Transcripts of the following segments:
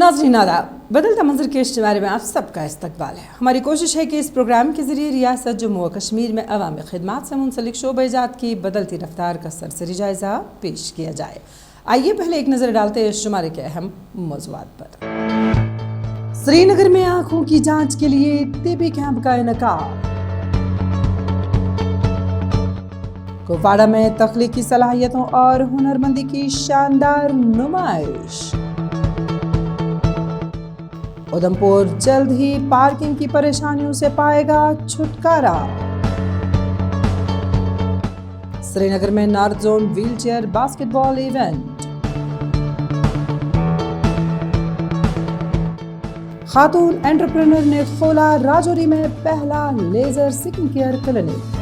नाज़रीन आदाब, बदलता मंजर के इश्तिहार में आप सबका इस्तकबाल है। हमारी कोशिश है कि इस प्रोग्राम के ज़रिए रियासत जम्मू व कश्मीर में अवामी खिदमात से मुंसलिक शोबे-जात की बदलती रफ्तार का सरसरी जायज़ा पेश किया जाए। आइए पहले एक नज़र डालते हैं इस शुमारे के अहम मौज़ूआत पर। श्रीनगर में आँखों की जाँच के लिए टीबी कैंप का इनेकाद। कुपवाड़ा में तख्लीकी सलाहियतों और हुनरमंदी की शानदार नुमाइश। उधमपुर जल्द ही पार्किंग की परेशानियों से पाएगा छुटकारा। श्रीनगर में north zone wheelchair basketball event. खातून एंटरप्रेन्योर ने खोला राजौरी में पहला लेजर स्किन केयर क्लिनिक।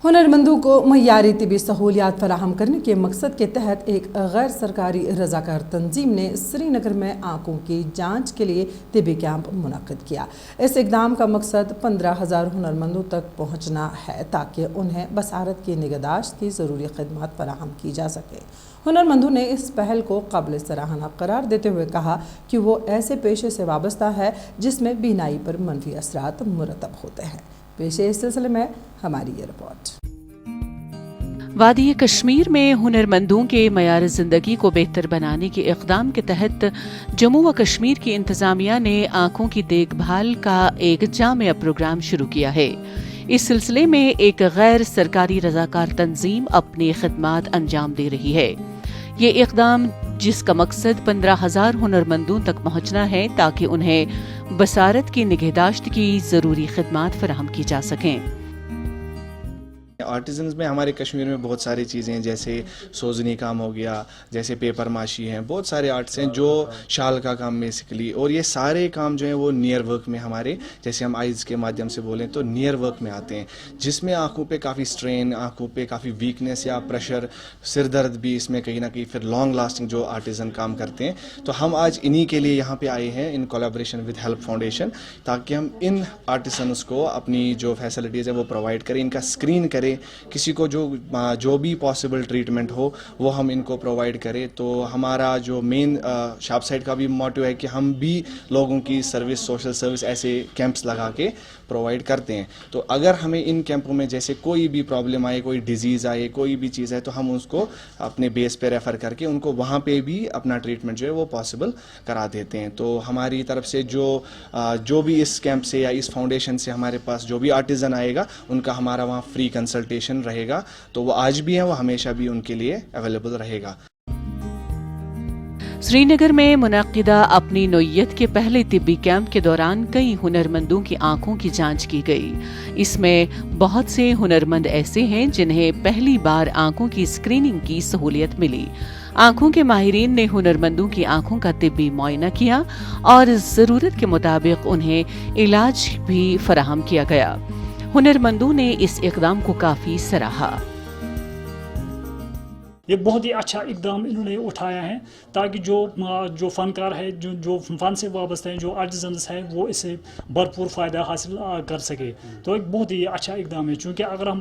हुनरमंदों को मयारी तिबी सहूलियात फराहम करने के मकसद के तहत एक गैर सरकारी रज़ाकार तंजीम ने श्रीनगर में आँखों की जांच के लिए तिबी कैंप मुनक़िद किया। इस इक़दाम का मकसद 15,000 हुनरमंदों तक पहुँचना है ताकि उन्हें बसारत की निगहदाश्त की ज़रूरी खिदमत फराहम की जा सके। हुनरमंदों ने इस पहल को काबिल सराहना करार देते हुए कहा कि वो ऐसे पेशे से वाबस्ता है जिसमें बीनाई पर मनफी असरात मुरतब होते हैं। पेशे इस सिलसिले में हमारी ये रिपोर्ट। वादी कश्मीर में हुनरमंदों के मयार ज़िंदगी को बेहतर बनाने के इक़दाम के तहत जम्मू व कश्मीर की इंतज़ामिया ने आँखों की देखभाल का एक जामिया प्रोग्राम शुरू किया है। इस सिलसिले में एक गैर सरकारी रज़ाकार तंजीम अपनी खिदमात अंजाम दे रही है। ये इक़दाम जिसका मकसद 15,000 हुनरमंदों तक पहुँचना है ताकि उन्हें बसारत की निगहदाश्त की ज़रूरी खिदमात फराहम की जा सकें। आर्टिजन्स में हमारे कश्मीर में बहुत सारी चीज़ें हैं, जैसे सोजनी काम हो गया, जैसे पेपर माशी हैं, बहुत सारे आर्ट्स हैं जो शाल का काम बेसिकली, और ये सारे काम जो हैं वो नियर वर्क में हमारे, जैसे हम आइज़ के माध्यम से बोलें तो नियर वर्क में आते हैं, जिसमें आंखों पे काफ़ी स्ट्रेन, आंखों पे काफ़ी वीकनेस या प्रेशर, सिर दर्द भी इसमें कहीं ना कहीं फिर लॉन्ग लास्टिंग जो आर्टिजन काम करते हैं। तो हम आज इन्हीं के लिए यहाँ पे आए हैं in collaboration with help foundation, ताकि हम इन आर्टिसन्स को अपनी जो फैसिलिटीज़ है वो प्रोवाइड करें, इनका स्क्रीन करें, किसी को जो भी पॉसिबल ट्रीटमेंट हो वो हम इनको प्रोवाइड करें। तो हमारा जो मेन शॉप साइड का भी मोटिव है कि हम भी लोगों की सर्विस, सोशल सर्विस ऐसे कैंप्स लगा के प्रोवाइड करते हैं। तो अगर हमें इन कैंपों में जैसे कोई भी प्रॉब्लम आए, कोई डिजीज़ आए, कोई भी चीज़ है, तो हम उसको अपने बेस पे रेफ़र करके उनको वहाँ पे भी अपना ट्रीटमेंट जो है वो पॉसिबल करा देते हैं। तो हमारी तरफ से जो भी इस कैंप से या इस फाउंडेशन से हमारे पास जो भी आर्टिज़न आएगा उनका हमारा वहाँ फ्री कंसल्टेशन रहेगा। तो वो आज भी है, वो हमेशा भी उनके लिए अवेलेबल रहेगा। श्रीनगर में मुनक्किदा अपनी नौइयत के पहले तिब्बी कैंप के दौरान कई हुनरमंदों की आंखों की जांच की गई। इसमें बहुत से हुनरमंद ऐसे हैं जिन्हें पहली बार आंखों की स्क्रीनिंग की सहूलियत मिली। आंखों के माहिरीन ने हुनरमंदों की आंखों का तिब्बी मुआयना किया और ज़रूरत के मुताबिक उन्हें इलाज भी फराहम किया गया। हुनरमंदों ने इस इक़दाम को काफ़ी सराहा। ये बहुत ही अच्छा इकदाम इन्होंने उठाया है ताकि जो फनकार है, जो फन से वाबस्ते हैं, जो आर्टिजन्स हैं, वो इससे भरपूर फ़ायदा हासिल कर सके। तो एक बहुत ही अच्छा इकदाम है, क्योंकि अगर हम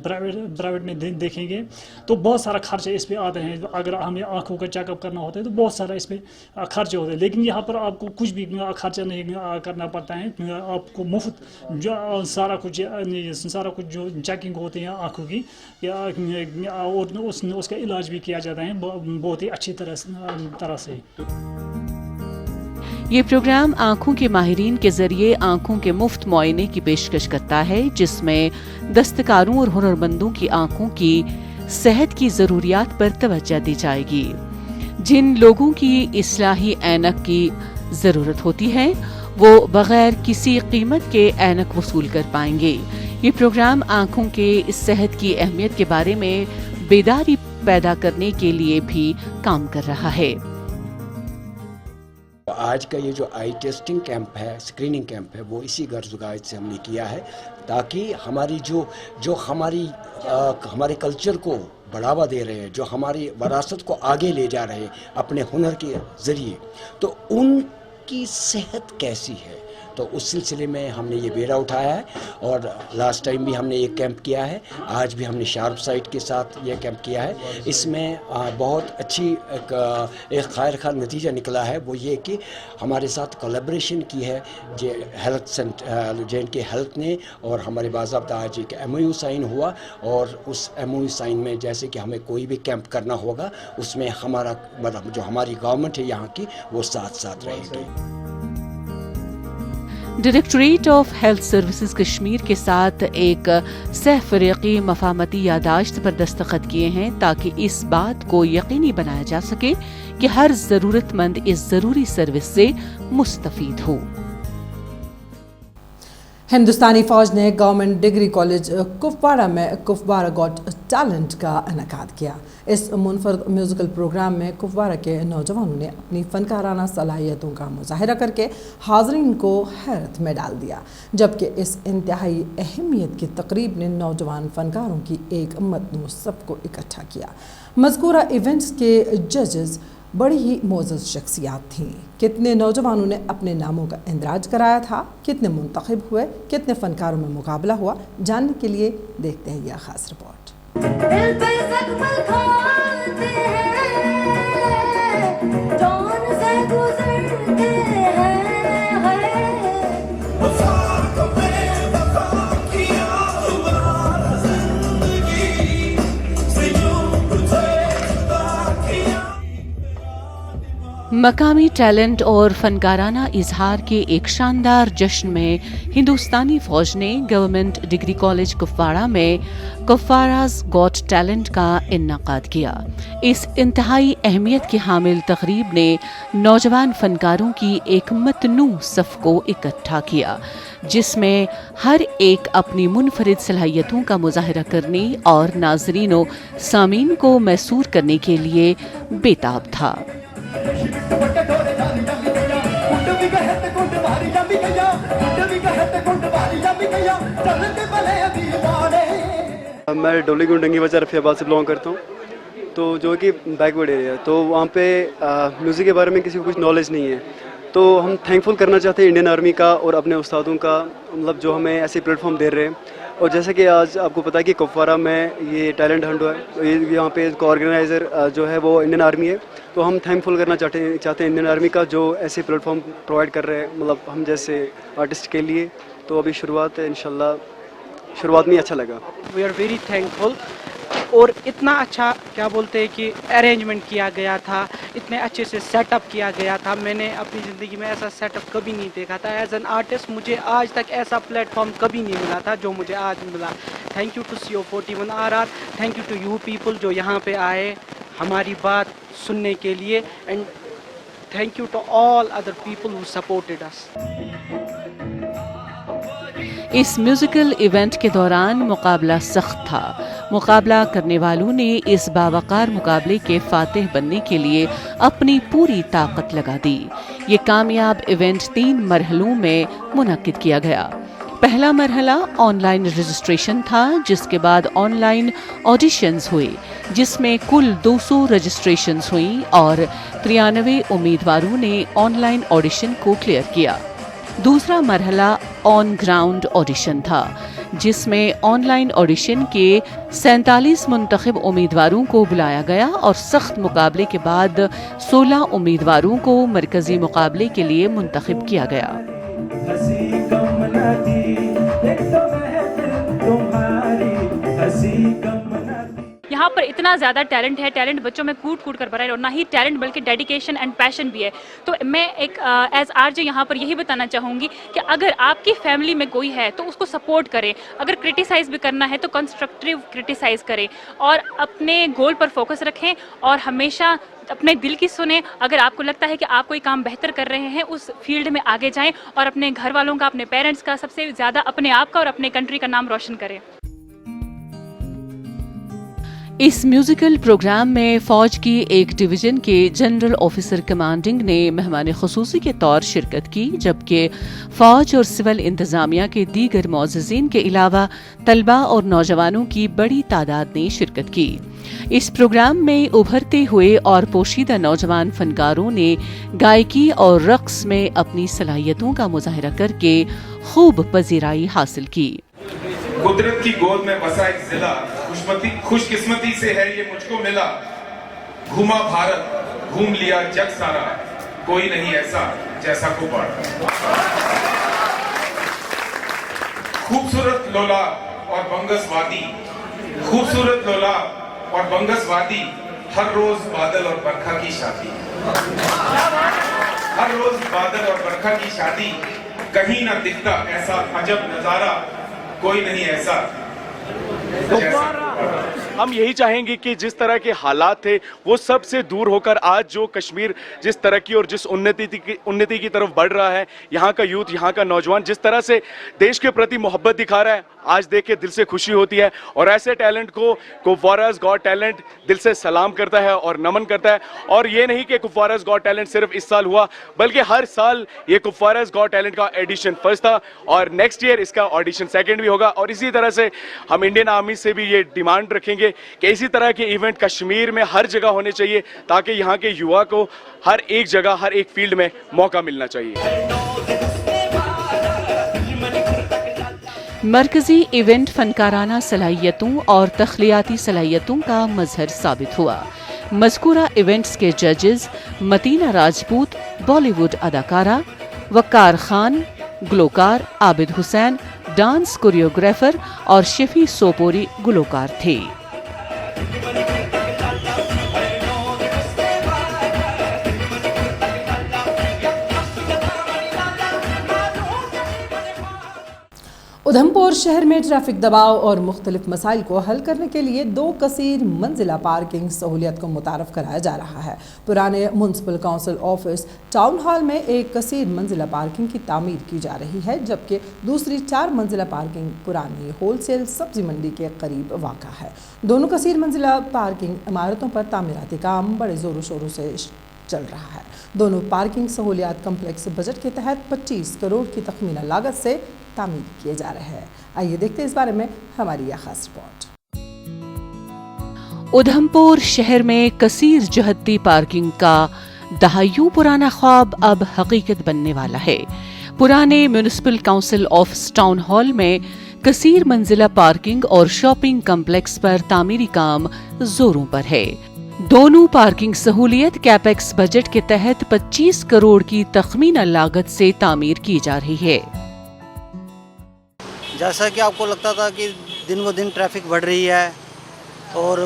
प्राइवेट में देखेंगे तो बहुत सारा खर्च इस पर आते हैं। अगर हमें आँखों का चेकअप करना होता है तो बहुत सारा इस पर खर्चे होते हैं, लेकिन यहाँ पर आपको कुछ भी खर्चा नहीं करना पड़ता है। आपको मुफ्त जो सारा कुछ जो चेकिंग होती है आँखों की और उसका इलाज भी किया जाता है बहुत ही अच्छी तरह से। ये प्रोग्राम आंखों के माहिरीन के जरिए आंखों के मुफ्त मुआयने की पेशकश करता है, जिसमें दस्तकारों और हुनरमंदों की आंखों की सेहत की जरूरियात पर तवज्जो दी जाएगी। जिन लोगों की इस्लाही ऐनक की जरूरत होती है वो बगैर किसी कीमत के ऐनक वसूल कर पाएंगे। ये प्रोग्राम आंखों के सेहत की अहमियत के बारे में बेदारी पैदा करने के लिए भी काम कर रहा है। आज का ये जो आई टेस्टिंग कैंप है, स्क्रीनिंग कैंप है, वो इसी गर्ज़ से हमने किया है ताकि हमारी जो हमारे कल्चर को बढ़ावा दे रहे हैं, जो हमारी विरासत को आगे ले जा रहे हैं अपने हुनर के ज़रिए, तो उनकी सेहत कैसी है, तो उस सिलसिले में हमने ये बेड़ा उठाया है और लास्ट टाइम भी हमने एक कैंप किया है, आज भी हमने शार्प साइट के साथ ये कैंप किया है। इसमें बहुत अच्छी एक खैर खा नतीजा निकला है, वो ये कि हमारे साथ कोलैबोरेशन की है जो हेल्थ सेंटर JNK हेल्थ ने, और हमारे बाज़ाब्ता आज एक MOU साइन हुआ, और उस MOU साइन में जैसे कि हमें कोई भी कैंप करना होगा उसमें हमारा मतलब जो हमारी गवर्नमेंट है यहाँ की वो साथ साथ रहेगी। Directorate of health services Kashmir के साथ एक सहफरीकी मफाहमती यादाश्त पर दस्तखत किए हैं ताकि इस बात को यकीनी बनाया जा सके कि हर ज़रूरतमंद इस ज़रूरी सर्विस से मुस्तफीद हो। हिंदुस्तानी फौज ने गवर्नमेंट डिग्री कॉलेज कुपवाड़ा में कुपवाड़ा गॉट टैलेंट का इनेकाद किया। इस मुनफरद म्यूज़िकल प्रोग्राम में कुपवाड़ा के नौजवानों ने अपनी फ़नकाराना सलाहियतों का मुजाहिरा करके हाज़रीन को हैरत में डाल दिया, जबकि इस इंतहाई अहमियत की तकरीब ने नौजवान फ़नकारों की एक मतनू सफ़ को इकट्ठा किया। मज़कूरा इवेंट्स के जजेस बड़ी ही मोअज़्ज़ज़ शख्सियात थीं। कितने नौजवानों ने अपने नामों का इंदराज कराया था, कितने मुंतखब हुए, कितने फ़नकारों में मुकाबला हुआ, जानने के लिए देखते हैं यह ख़ास रिपोर्ट। मकामी टैलेंट और फनकाराना इजहार के एक शानदार जश्न में हिंदुस्तानी फौज ने गवर्नमेंट डिग्री कॉलेज कुपवाड़ा में कुपवाड़ाज़ गॉट टैलेंट का इन्नाकाद किया। इस इंतहाई अहमियत की हामिल तकरीब ने नौजवान फनकारों की एक मतनू सफ़ को इकट्ठा किया, जिसमें हर एक अपनी मुनफरिद सलाहियतों का मुजाहरा करने और नाज़रीन व सामीन को मैसूर करने के लिए बेताब था। मैं डोलीगुंड डंगी बाजार रफियाबाद से बिलोंग करता हूँ, तो जो कि बैकवर्ड एरिया है, तो वहाँ पे म्यूज़िक के बारे में किसी को कुछ नॉलेज नहीं है। तो हम थैंकफुल करना चाहते हैं इंडियन आर्मी का और अपने उस्तादों का, मतलब जो हमें ऐसे प्लेटफॉर्म दे रहे हैं। और जैसे कि आज आपको पता है कि कुपवाड़ा में ये टैलेंट हंट हुआ है, यहाँ पे इसका ऑर्गेनाइज़र जो है वो इंडियन आर्मी है। तो हम थैंकफुल करना चाहते हैं इंडियन आर्मी का जो ऐसे प्लेटफॉर्म प्रोवाइड कर रहे हैं, मतलब हम जैसे आर्टिस्ट के लिए। तो अभी शुरुआत है, इंशाल्लाह शुरुआत में अच्छा लगा। We are very thankful. और इतना अच्छा क्या बोलते हैं कि अरेंजमेंट किया गया था, इतने अच्छे से सेटअप किया गया था। मैंने अपनी ज़िंदगी में ऐसा सेटअप कभी नहीं देखा था। एज एन आर्टिस्ट मुझे आज तक ऐसा प्लेटफॉर्म कभी नहीं मिला था जो मुझे आज मिला। Thank you to CO41 RR, thank you to you people जो यहाँ पे आए हमारी बात सुनने के लिए, and thank you to all other people who supported us. इस म्यूजिकल इवेंट के दौरान मुकाबला सख्त था। मुकाबला करने वालों ने इस बावकार मुकाबले के फातिह बनने के लिए अपनी पूरी ताकत लगा दी। ये कामयाब इवेंट 3 मरहलों में मुनक्किद किया गया। पहला मरहला ऑनलाइन रजिस्ट्रेशन था, जिसके बाद ऑनलाइन ऑडिशंस हुए, जिसमें कुल 200 रजिस्ट्रेशंस हुई और 93 उम्मीदवारों ने ऑनलाइन ऑडिशन को क्लियर किया। दूसरा मरहला ऑन ग्राउंड ऑडिशन था, जिसमें ऑनलाइन ऑडिशन के 47 मुंतखब उम्मीदवारों को बुलाया गया और सख्त मुकाबले के बाद 16 उम्मीदवारों को मरकजी मुकाबले के लिए मुंतखब किया गया। यहाँ पर इतना ज़्यादा टैलेंट है, टैलेंट बच्चों में कूट कूट कर भरा है, और ना ही टैलेंट बल्कि डेडिकेशन एंड पैशन भी है। तो मैं एक एज RJ यहाँ पर यही बताना चाहूँगी कि अगर आपकी फैमिली में कोई है तो उसको सपोर्ट करें। अगर क्रिटिसाइज़ भी करना है तो कंस्ट्रक्टिव क्रिटिसाइज़ करें और अपने गोल पर फोकस रखें और हमेशा अपने दिल की सुने। अगर आपको लगता है कि आप कोई काम बेहतर कर रहे हैं, उस फील्ड में आगे जाएं और अपने घर वालों का, अपने पेरेंट्स का, सबसे ज़्यादा अपने आप का और अपने कंट्री का नाम रोशन करें। इस म्यूजिकल प्रोग्राम में फौज की एक डिवीजन के जनरल ऑफिसर कमांडिंग ने मेहमान खुसूसी के तौर शिरकत की, जबकि फौज और सिविल इंतजामिया के दीगर मोअज़्ज़िज़ीन के अलावा तलबा और नौजवानों की बड़ी तादाद ने शिरकत की। इस प्रोग्राम में उभरते हुए और पोशीदा नौजवान फनकारों ने गायकी और रक्स में अपनी सलाहियतों का मुजाहरा करके खूब पजीराई हासिल की। कुदरत की गोद में बसा एक जिला, खुशकिस्मती से है ये मुझको मिला। घूमा भारत, घूम लिया जग सारा, कोई नहीं ऐसा जैसा कुपवाड़ा। खूबसूरत लोला और बंगस वादी, खूबसूरत लोला और बंगस वादी, हर रोज बादल और बरखा की शादी। हर रोज बादल और बरखा की शादी, कहीं ना दिखता ऐसा अजब नजारा, कोई नहीं ऐसा हम यही चाहेंगे कि जिस तरह के हालात थे वो सब से दूर होकर आज जो कश्मीर जिस तरक्की और जिस उन्नति की तरफ बढ़ रहा है, यहाँ का यूथ, यहाँ का नौजवान जिस तरह से देश के प्रति मोहब्बत दिखा रहा है, आज देख के दिल से खुशी होती है। और ऐसे टैलेंट को कुपवाराज़ गॉट टैलेंट दिल से सलाम करता है और नमन करता है। और ये नहीं कि कुपवाराज़ गॉट टैलेंट सिर्फ इस साल हुआ, बल्कि हर साल ये कुपवाराज़ गॉट टैलेंट का एडिशन फर्स्ट था और नेक्स्ट ईयर इसका ऑडिशन सेकंड भी होगा। और इसी तरह से हम इंडियन आर्मी से भी ये डिमांड रखेंगे कि इसी तरह के इवेंट कश्मीर में हर जगह होने चाहिए, ताकि यहाँ के युवा को हर एक जगह, हर एक फील्ड में मौका मिलना चाहिए। मरकजी इवेंट फनकाराना सलाहियतों और तख्लियाती सलाहियतों का मजहर साबित हुआ। मज़कूरा इवेंट्स के जजेस मतीना राजपूत, बॉलीवुड अदाकारा, वक्कार खान, ग्लोकार आबिद हुसैन, डांस कोरियोग्राफर और शफी सोपोरी गुलकार थे। उधमपुर शहर में ट्रैफिक दबाव और मुख्तलिफ मसाइल को हल करने के लिए 2 कसीर मंजिला पार्किंग सहूलियत को मुतारफ कराया जा रहा है। पुराने municipal council office town hall में 1 कसीर मंजिला पार्किंग की तामीर की जा रही है, जबकि दूसरी 4 मंजिला पार्किंग पुरानी होलसेल सब्जी मंडी के करीब वाक़ा है। दोनों कसीर मंजिला पार्किंग इमारतों पर तामीराती काम बड़े ज़ोरों शोरों से चल रहा है। दोनों पार्किंग सहूलियात कम्प्लेक्स बजट के तहत 25 करोड़ की तखमीना लागत से तामीर किए जा रहे हैं। आइए देखते हैं इस बारे में हमारी यह खास रिपोर्ट। उधमपुर शहर में कसीर जहती पार्किंग का दहाइयों पुराना ख्वाब अब हकीकत बनने वाला है। पुराने municipal council office town hall में कसीर मंजिला पार्किंग और शॉपिंग कम्प्लेक्स पर तामीरी काम जोरों पर है। दोनों पार्किंग सहूलियत कैपेक्स बजट के तहत 25 करोड़ की तखमीना लागत से तामीर की जा रही है। जैसा कि आपको लगता था कि दिन ब दिन ट्रैफिक बढ़ रही है और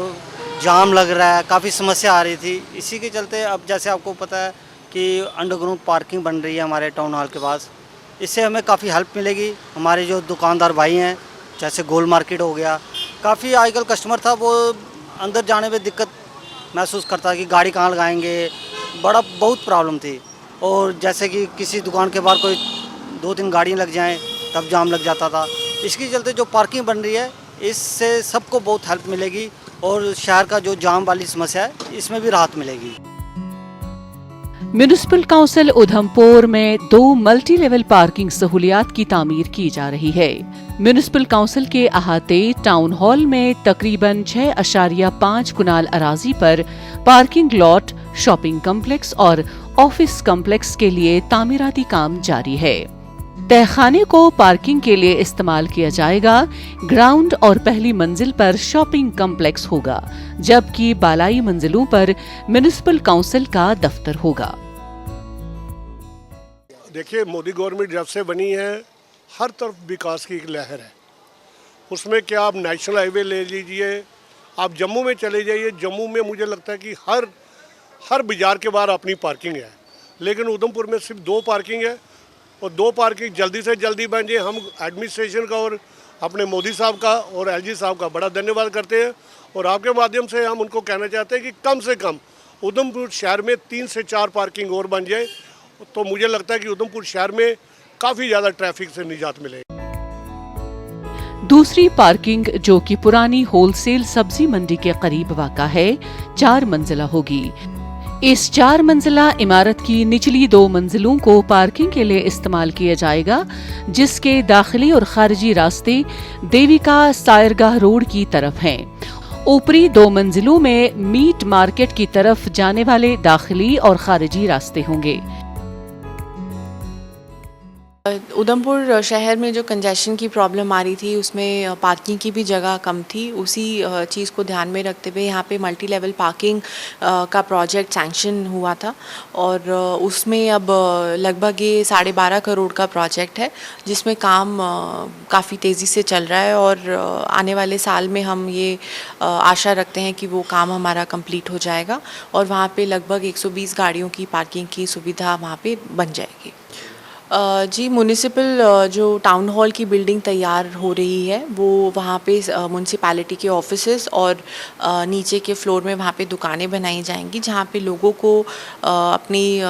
जाम लग रहा है, काफ़ी समस्या आ रही थी, इसी के चलते अब जैसे आपको पता है कि अंडरग्राउंड पार्किंग बन रही है हमारे टाउन हॉल के पास। इससे हमें काफ़ी हेल्प मिलेगी। हमारे जो दुकानदार भाई हैं, जैसे गोल मार्केट हो गया, काफ़ी आजकल कस्टमर था वो अंदर जाने में दिक्कत महसूस करता कि गाड़ी कहाँ लगाएंगे, बहुत प्रॉब्लम थी। और जैसे कि किसी दुकान के बाहर कोई 2-3 गाड़ियाँ लग जाएं तब जाम लग जाता था। इसके चलते जो पार्किंग बन रही है इससे सबको बहुत हेल्प मिलेगी और शहर का जो जाम वाली समस्या है इसमें भी राहत मिलेगी। म्यूनिसिपल काउंसिल उधमपुर में 2 मल्टी लेवल पार्किंग सहूलियात की तामीर की जा रही है। म्यूनिसिपल काउंसिल के अहाते टाउन हॉल में तकरीबन 6.5 कुनाल अराजी पर पार्किंग लॉट, शॉपिंग कम्प्लेक्स और ऑफिस कम्प्लेक्स के लिए तामीराती काम जारी है। तहखाने को पार्किंग के लिए इस्तेमाल किया जाएगा। ग्राउंड और पहली मंजिल पर शॉपिंग कम्प्लेक्स होगा, जबकि बालाई मंजिलों पर म्यूनिसिपल काउंसिल का दफ्तर होगा। देखिए, मोदी गवर्नमेंट जब से बनी है हर तरफ विकास की एक लहर है। उसमें क्या आप नेशनल हाईवे ले लीजिए, आप जम्मू में चले जाइए, जम्मू में मुझे लगता है कि हर बाजार के बाहर अपनी पार्किंग है, लेकिन उधमपुर में सिर्फ 2 पार्किंग है और 2 पार्किंग जल्दी से जल्दी बन जाए। हम एडमिनिस्ट्रेशन का और अपने मोदी साहब का और एलजी साहब का बड़ा धन्यवाद करते हैं और आपके माध्यम से हम उनको कहना चाहते हैं कि कम से कम उधमपुर शहर में 3 से 4 पार्किंग और बन जाए, तो मुझे लगता है कि उधमपुर शहर में काफ़ी ज़्यादा ट्रैफिक से निजात मिलेगी। दूसरी पार्किंग, जो कि पुरानी होलसेल सब्जी मंडी के करीब वाक़ा है, 4 मंजिला होगी। इस 4 मंजिला इमारत की निचली 2 मंजिलों को पार्किंग के लिए इस्तेमाल किया जाएगा, जिसके दाखिली और खारिजी रास्ते देविका सायरगाह रोड की तरफ हैं। ऊपरी 2 मंजिलों में मीट मार्केट की तरफ जाने वाले दाखिली और खारिजी रास्ते होंगे। उधमपुर शहर में जो कंजेशन की प्रॉब्लम आ रही थी, उसमें पार्किंग की भी जगह कम थी। उसी चीज़ को ध्यान में रखते हुए यहाँ पे मल्टी लेवल पार्किंग का प्रोजेक्ट सैंक्शन हुआ था और उसमें अब लगभग ये 12.5 करोड़ का प्रोजेक्ट है, जिसमें काम काफ़ी तेज़ी से चल रहा है और आने वाले साल में हम ये आशा रखते हैं कि वो काम हमारा कंप्लीट हो जाएगा और वहाँ पे लगभग 120 गाड़ियों की पार्किंग की सुविधा वहाँ पे बन जाएगी। जी, म्यूनिसिपल जो टाउन हॉल की बिल्डिंग तैयार हो रही है, वो वहाँ पे म्यूनिसिपैलिटी के ऑफिसेस और नीचे के फ्लोर में वहाँ पे दुकानें बनाई जाएंगी, जहाँ पे लोगों को अपनी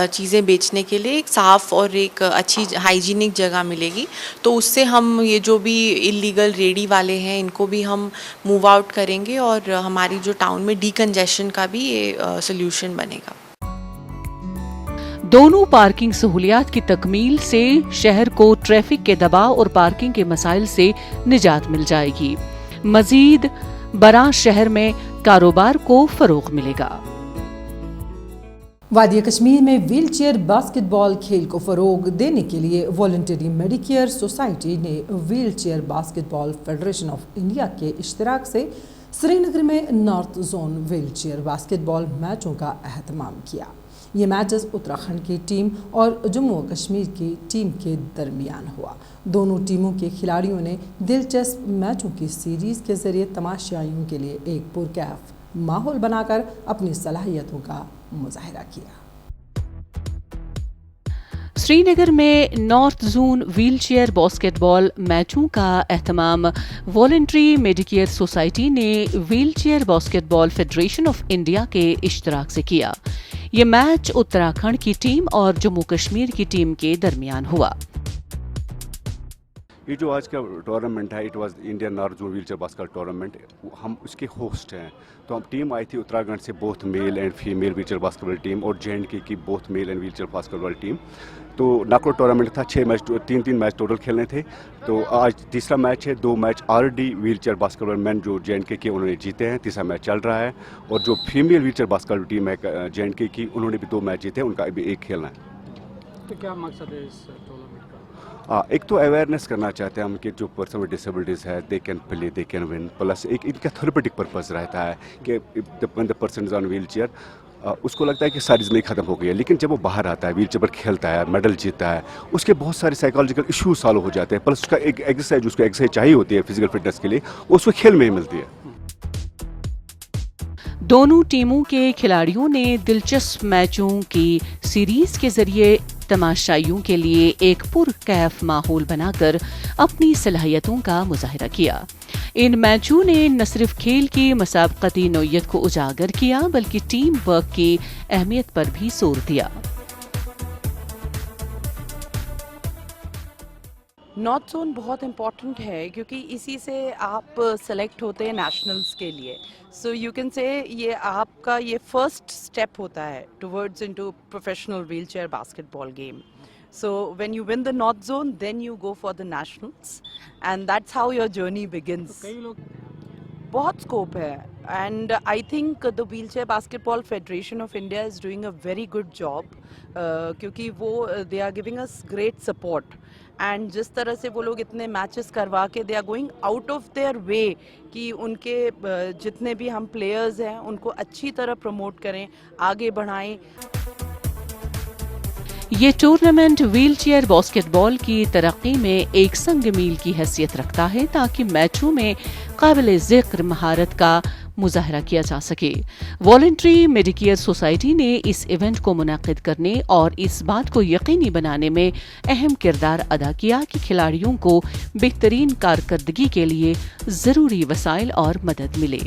चीज़ें बेचने के लिए एक साफ़ और एक अच्छी हाइजीनिक जगह मिलेगी। तो उससे हम ये जो भी इलीगल रेडी वाले हैं, इनको भी हम मूव आउट करेंगे और हमारी जो टाउन में डीकंजेशन का भी ये सोल्यूशन बनेगा। दोनों पार्किंग सहूलियात की तकमील से शहर को ट्रैफिक के दबाव और पार्किंग के मसाइल से निजात मिल जाएगी। मजीद बरां शहर में कारोबार को फरोग मिलेगा। वादी कश्मीर में व्हील चेयर बास्केटबॉल खेल को फरोग देने के लिए वॉलंटरी मेडिकेयर सोसाइटी ने wheel chair basketball federation of India के इश्तिराक से श्रीनगर में north zone wheel chair basketball मैचों का एहतमाम किया। ये मैचेस उत्तराखंड की टीम और जम्मू व कश्मीर की टीम के दरमियान हुआ। दोनों टीमों के खिलाड़ियों ने दिलचस्प मैचों की सीरीज़ के ज़रिए तमाशाइयों के लिए एक पुरकैफ माहौल बनाकर अपनी सलाहियतों का मुजाहिरा किया। श्रीनगर में north zone wheel chair basketball मैचों का एहतमाम वॉलंटरी मेडिकेयर सोसाइटी ने wheel chair basketball federation of India के इश्तिराक से किया। ये मैच उत्तराखंड की टीम और जम्मू कश्मीर की टीम के दरमियान हुआ। ये जो आज का टूर्नामेंट है, it was Indian north zone wheelchair basketball tournament, हम उसके होस्ट हैं। तो हम टीम आई थी उत्तराखंड से, both male and female wheelchair basketball team, और J&K की both male and wheelchair basketball team. तो नॉकआउट टूर्नामेंट था, 6 मैच, 3 मैच टोटल खेलने थे। तो आज तीसरा मैच है। 2 match already wheelchair basketball man जो J&K के उन्होंने जीते हैं, तीसरा मैच चल रहा है। और जो फीमेल व्हीलचेयर बास्केटबॉल टीम है J&K की, उन्होंने भी 2 मैच जीते हैं, उनका अभी 1 खेलना है। तो क्या मकसद है इस टूर्नामेंट का? एक तो अवेयरनेस करना चाहते हैं हम कि जो पर्सन विद डिसेबिलिटीज़ है, they can play, they can win. Plus एक इनका थेरेपेटिक पर्पस रहता है कि when the person is on wheel chair, उसको लगता है कि सारी ज़िंदगी ख़त्म हो गई है, लेकिन जब वो बाहर आता है, व्हील चेयर पर खेलता है, मेडल जीतता है, उसके बहुत सारे साइकोलॉजिकल इशूज सॉल्व हो जाते हैं। प्लस उसका एक एक्सरसाइज, उसको एक्सरसाइज चाहिए होती है फिजिकल फिटनेस के लिए, वो उसको खेल में ही मिलती है। दोनों टीमों के खिलाड़ियों ने दिलचस्प मैचों की सीरीज के जरिए तमाशाइयों के लिए एक पुरकैफ माहौल बनाकर अपनी सलाहियतों का मुजाहिरा किया। इन मैचों ने न सिर्फ खेल की मुसाबकती नौयत को उजागर किया, बल्कि टीम वर्क की अहमियत पर भी जोर दिया। नॉर्थ जोन बहुत इम्पॉर्टेंट है क्योंकि इसी से आप सेलेक्ट होते हैं नेशनल्स के लिए। सो यू कैन से ये आपका ये फर्स्ट स्टेप होता है towards into professional wheelchair basketball game. So when you win the North Zone, then you go for the Nationals, and that's how your journey begins. बहुत scope है, and I think the Wheelchair Basketball Federation of India is doing a very good job, क्योंकि वो they are giving us great support, and जिस तरह से वो लोग इतने मैचेस करवा के they are going out of their way कि उनके जितने भी हम प्लेयर्स हैं उनको अच्छी तरह प्रमोट करें, आगे बढ़ाएं। ये टूर्नामेंट व्हीलचेयर बास्केटबॉल की तरक्की में एक संग मील की हैसियत रखता है, ताकि मैचों में काबिल ज़िक्र महारत का मुजाहरा किया जा सके। वॉलंटरी मेडिकेयर सोसाइटी ने इस इवेंट को मुनाकिद करने और इस बात को यकीनी बनाने में अहम किरदार अदा किया कि खिलाड़ियों को बेहतरीन कारकर्दगी के लिए ज़रूरी वसाइल और मदद मिले।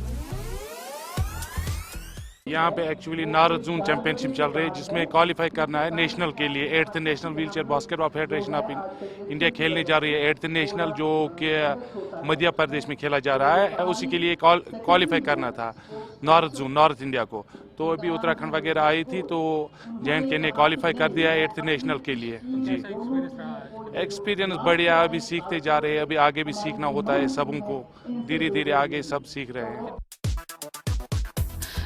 यहाँ पे एक्चुअली नॉर्थ जोन चैंपियनशिप चल रही है जिसमें क्वालिफाई करना है नेशनल के लिए। 8th national wheelchair basketball federation of India खेलने जा रही है 8th नेशनल, जो कि मध्य प्रदेश में खेला जा रहा है। उसी के लिए क्वालिफाई करना था नॉर्थ जोन, नॉर्थ इंडिया को। तो अभी उत्तराखंड वगैरह आई थी तो J&K ने क्वालिफाई कर दिया 8th नेशनल के लिए। जी एक्सपीरियंस बढ़िया, अभी सीखते जा रहे हैं, अभी आगे भी सीखना होता है सबों को, धीरे धीरे आगे सब सीख रहे हैं।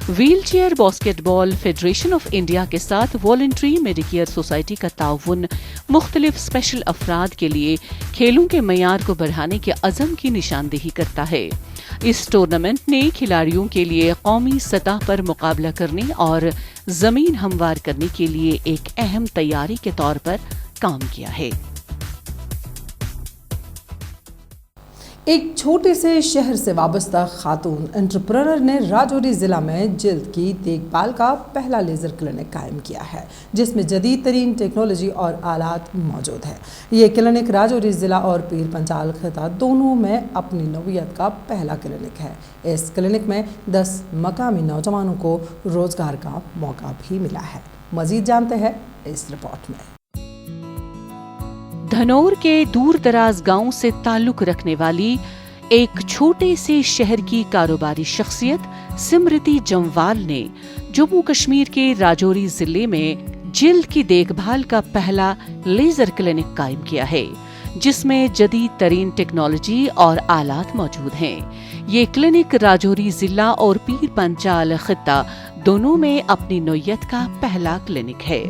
Wheelchair basketball federation of India के साथ वॉलंटरी मेडिकेयर सोसाइटी का ताउन मुख्तलिफ स्पेशल अफराद के लिए खेलों के मयार को बढ़ाने के अज़म की निशानदेही करता है। इस टूर्नामेंट ने खिलाड़ियों के लिए कौमी सतह पर मुकाबला करने और जमीन हमवार करने के लिए एक अहम तैयारी के तौर पर काम किया है। एक छोटे से शहर से वाबस्ता खातून एंटरप्रेन्योर ने राजौरी ज़िला में जल्द की देखभाल का पहला लेज़र क्लिनिक कायम किया है, जिसमें जदीद तरीन टेक्नोलॉजी और आलात मौजूद है। ये क्लिनिक राजौरी ज़िला और पीर पंचाल खिता दोनों में अपनी नौइयत का पहला क्लिनिक है। इस क्लिनिक में 10 मकामी नौजवानों को रोज़गार का मौका भी मिला है। मज़ीद जानते हैं इस रिपोर्ट में। धनौर के दूर दराज गांव से ताल्लुक रखने वाली एक छोटे से शहर की कारोबारी शख्सियत सिमरती जमवाल ने जम्मू कश्मीर के राजौरी जिले में जिल्द की देखभाल का पहला लेजर क्लिनिक कायम किया है, जिसमें जदीद तरीन टेक्नोलॉजी और आलात मौजूद हैं। ये क्लिनिक राजौरी जिला और पीर पंचाल खिता दोनों में अपनी नौइयत का पहला क्लिनिक है।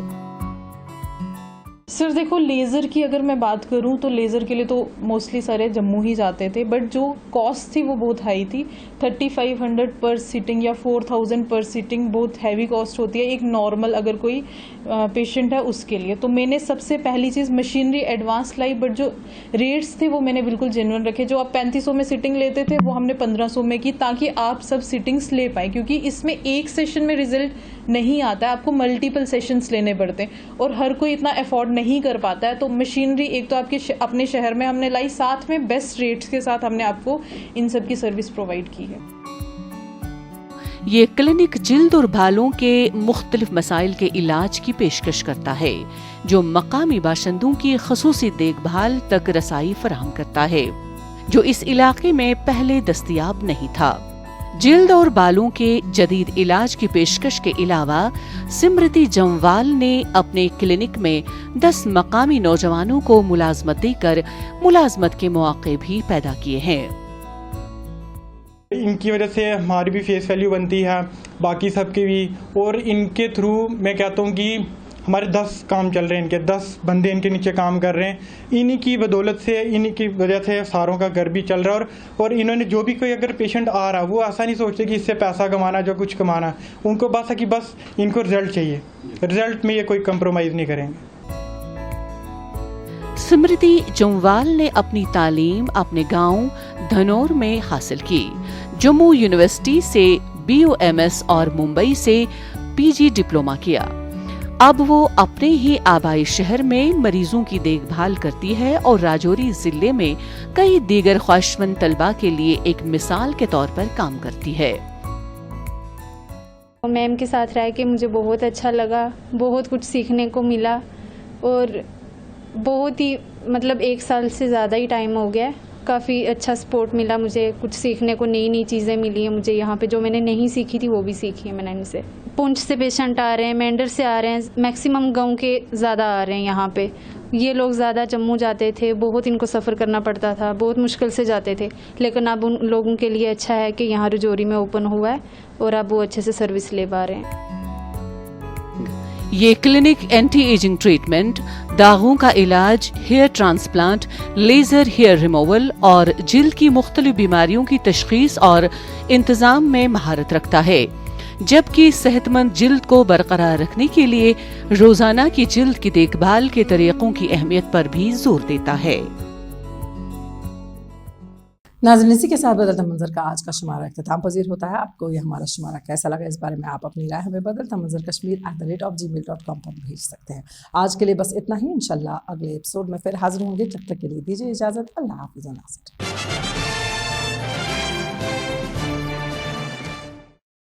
सर देखो, लेज़र की अगर मैं बात करूं तो लेज़र के लिए तो मोस्टली सारे जम्मू ही जाते थे, बट जो कॉस्ट थी वो बहुत हाई थी। 3500 पर सिटिंग या 4000 पर सिटिंग बहुत हैवी कॉस्ट होती है एक नॉर्मल अगर कोई पेशेंट है उसके लिए। तो मैंने सबसे पहली चीज़ मशीनरी एडवांस लाई, बट जो रेट्स थे वो मैंने बिल्कुल जेन्युइन रखे। जो आप 3500 में सिटिंग लेते थे वो हमने 1500 में की, ताकि आप सब सिटिंग्स ले पाए, क्योंकि इसमें एक सेशन में रिजल्ट नहीं आता है, आपको मल्टीपल सेशंस लेने पड़ते हैं और हर कोई इतना अफोर्ड नहीं कर पाता है। तो मशीनरी एक तो आपके अपने शहर में हमने लाई, साथ में बेस्ट रेट्स के साथ हमने आपको इन सब की सर्विस प्रोवाइड की है। ये क्लिनिक जिल्द और बालों के मुख्तलिफ मसाइल के इलाज की पेशकश करता है, जो मकामी बाशिंदों की खसूसी देखभाल तक रसाई फराहम करता है, जो इस इलाके में पहले दस्तयाब नहीं था। जिल्द और बालों के जदीद इलाज की पेशकश के अलावा सिमरती जमवाल ने अपने क्लिनिक में 10 मकामी नौजवानों को मुलाजमत देकर मुलाजमत के मौके भी पैदा किए हैं। इनकी वजह से हमारी भी फेस वैल्यू बनती है, बाकी सबकी भी, और इनके थ्रू मैं कहता हूँ कि हमारे 10 काम चल रहे हैं, इनके 10 बंदे इनके नीचे काम कर रहे हैं। इन्हीं की बदौलत से, इन्हीं की वजह से सारों का घर भी चल रहा है। और इन्होंने जो भी कोई अगर पेशेंट आ रहा, वो ऐसा नहीं सोचते कि इससे पैसा कमाना, जो कुछ कमाना, उनको बस है कि बस इनको रिजल्ट चाहिए, रिजल्ट में ये कोई कंप्रोमाइज़ नहीं करेंगे। सिमरती जमवाल ने अपनी तालीम अपने गांव धनौर में हासिल की। जम्मू यूनिवर्सिटी से BOMS और मुंबई से PG डिप्लोमा किया। अब वो अपने ही आबाई शहर में मरीजों की देखभाल करती है और राजौरी जिले में कई दीगर ख्वाहिशमंद तलबा के लिए एक मिसाल के तौर पर काम करती है। मैम के साथ रह के मुझे बहुत अच्छा लगा, बहुत कुछ सीखने को मिला और बहुत ही मतलब 1 साल से ज़्यादा ही टाइम हो गया। काफ़ी अच्छा सपोर्ट मिला मुझे, कुछ सीखने को नई चीज़ें मिली हैं मुझे यहाँ पे, जो मैंने नहीं सीखी थी वो भी सीखी है मैंने इनसे। पुंछ से पेशेंट आ रहे हैं, मेंढर से आ रहे हैं, मैक्सिमम गांव के ज़्यादा आ रहे हैं यहाँ पे। ये लोग ज़्यादा जम्मू जाते थे, बहुत इनको सफ़र करना पड़ता था, बहुत मुश्किल से जाते थे, लेकिन अब उन लोगों के लिए अच्छा है कि यहाँ राजौरी में ओपन हुआ है और अब वो अच्छे से सर्विस ले पा रहे हैं। ये क्लिनिक एंटी एजिंग ट्रीटमेंट, दागों का इलाज, hair transplant, laser hair removal और जिल्द की मुख्तलिफ बीमारियों की तशखीस और इंतजाम में महारत रखता है, जबकि सेहतमंद जिल्द को बरकरार रखने के लिए रोजाना की जिल्द की देखभाल के तरीकों की अहमियत पर भी जोर देता है। नाज़रीन, इसी के साथ बदलता मंजर का आज का शुमारा इख्तिताम पजीर होता है। आपको ये हमारा शुमारा कैसा लगा, इस बारे में आप अपनी राय हमें बदलता मंजर kashmir@gmail.com पर भेज सकते हैं। आज के लिए बस इतना ही। इंशाल्लाह अगले एपिसोड में फिर हाजिर होंगे। जब तक के लिए दीजिए इजाज़त। अल्लाह हाफ़िज़।